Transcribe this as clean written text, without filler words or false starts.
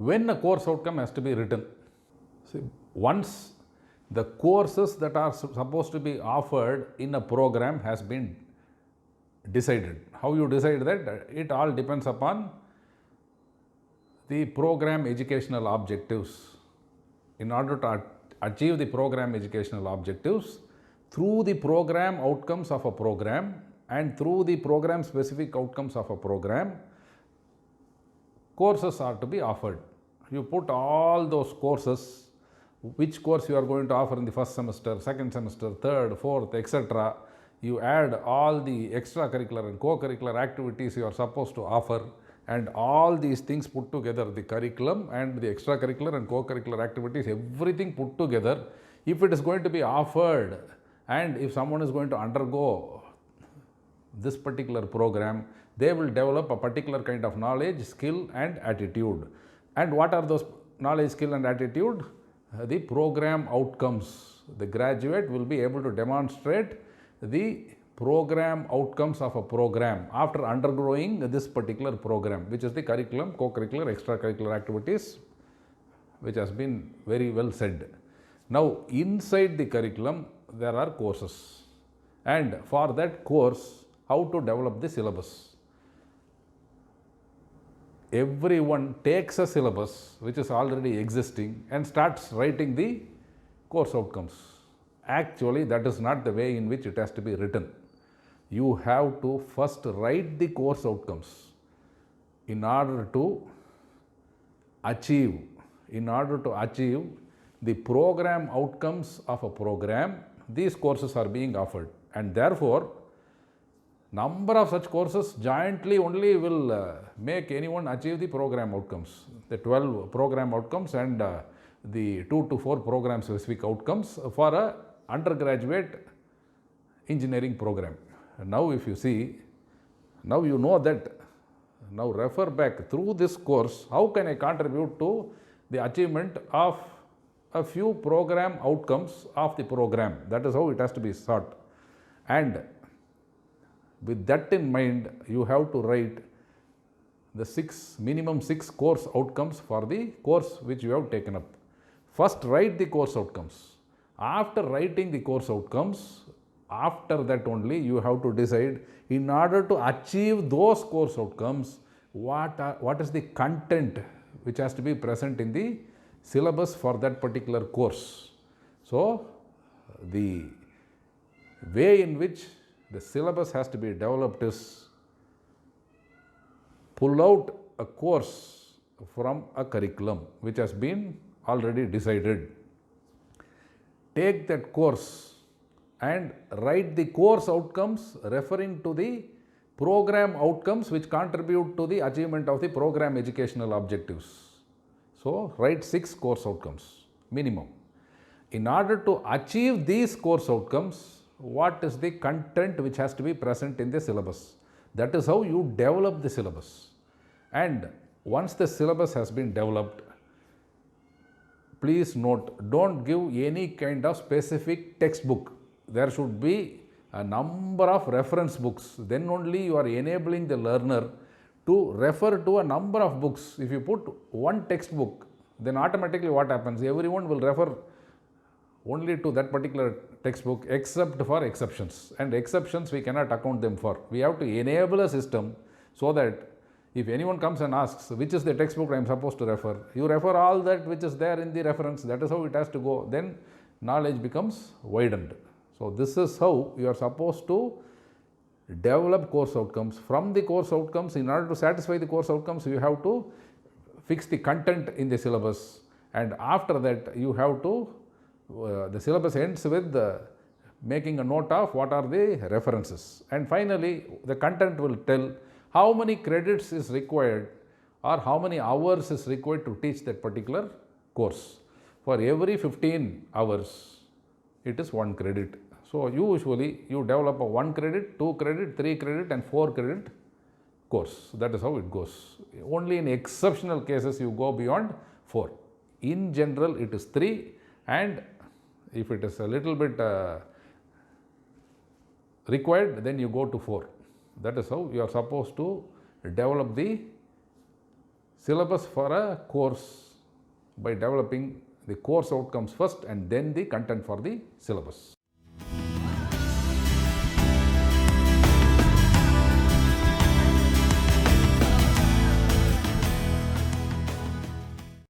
when a course outcome has to be written. See, once the courses that are supposed to be offered in a program has been decided. How you decide that? It all depends upon the program educational objectives. In order to achieve the program educational objectives, through the program outcomes of a program and through the program specific outcomes of a program, courses are to be offered. You put all those courses, which course you are going to offer in the first semester, second semester, third, fourth, etc. You add all the extracurricular and co-curricular activities you are supposed to offer, and all these things put together, the curriculum and the extracurricular and co-curricular activities, everything put together, if it is going to be offered and if someone is going to undergo this particular program, they will develop a particular kind of knowledge, skill and attitude. And what are those knowledge, skill and attitude? The program outcomes. The graduate will be able to demonstrate the program outcomes of a program after undergoing this particular program, which is the curriculum, co-curricular, extracurricular activities, which has been very well said. Now, inside the curriculum, there are courses, and for that course, how to develop the syllabus. Everyone takes a syllabus which is already existing and starts writing the course outcomes. Actually, that is not the way in which it has to be written. You have to first write the course outcomes in order to achieve the program outcomes of a program. These courses are being offered, and therefore number of such courses jointly only will make anyone achieve the program outcomes, the 12 program outcomes and the 2 to 4 program specific outcomes for a undergraduate engineering program. Now if you see, now you know that, now refer back through this course, how can I contribute to the achievement of a few program outcomes of the program. That is how it has to be sought. And with that in mind, you have to write the minimum 6 course outcomes for the course which you have taken up. First write the course outcomes. After writing the course outcomes, after that only you have to decide, in order to achieve those course outcomes, what is the content which has to be present in the syllabus for that particular course. So, the way in which the syllabus has to be developed is pull out a course from a curriculum which has been already decided. Take that course and write the course outcomes referring to the program outcomes which contribute to the achievement of the program educational objectives. So, write 6 course outcomes minimum. In order to achieve these course outcomes, what is the content which has to be present in the syllabus? That is how you develop the syllabus. And once the syllabus has been developed, please note, don't give any kind of specific textbook. There should be a number of reference books. Then only you are enabling the learner to refer to a number of books. If you put one textbook, then automatically what happens? Everyone will refer only to that particular textbook except for exceptions. And exceptions we cannot account them for. We have to enable a system so that if anyone comes and asks which is the textbook I am supposed to refer, you refer all that which is there in the reference. That is how it has to go. Then knowledge becomes widened. So, this is how you are supposed to develop course outcomes. From the course outcomes, in order to satisfy the course outcomes, you have to fix the content in the syllabus, and after that you have to, the syllabus ends with making a note of what are the references, and finally the content will tell how many credits is required or how many hours is required to teach that particular course. For every 15 hours, it is 1 credit. So, usually you develop a 1 credit, 2 credit, 3 credit and 4 credit course. That is how it goes. Only in exceptional cases you go beyond 4. In general, it is 3, and if it is a little bit required, then you go to 4. That is how you are supposed to develop the syllabus for a course by developing the course outcomes first and then the content for the syllabus.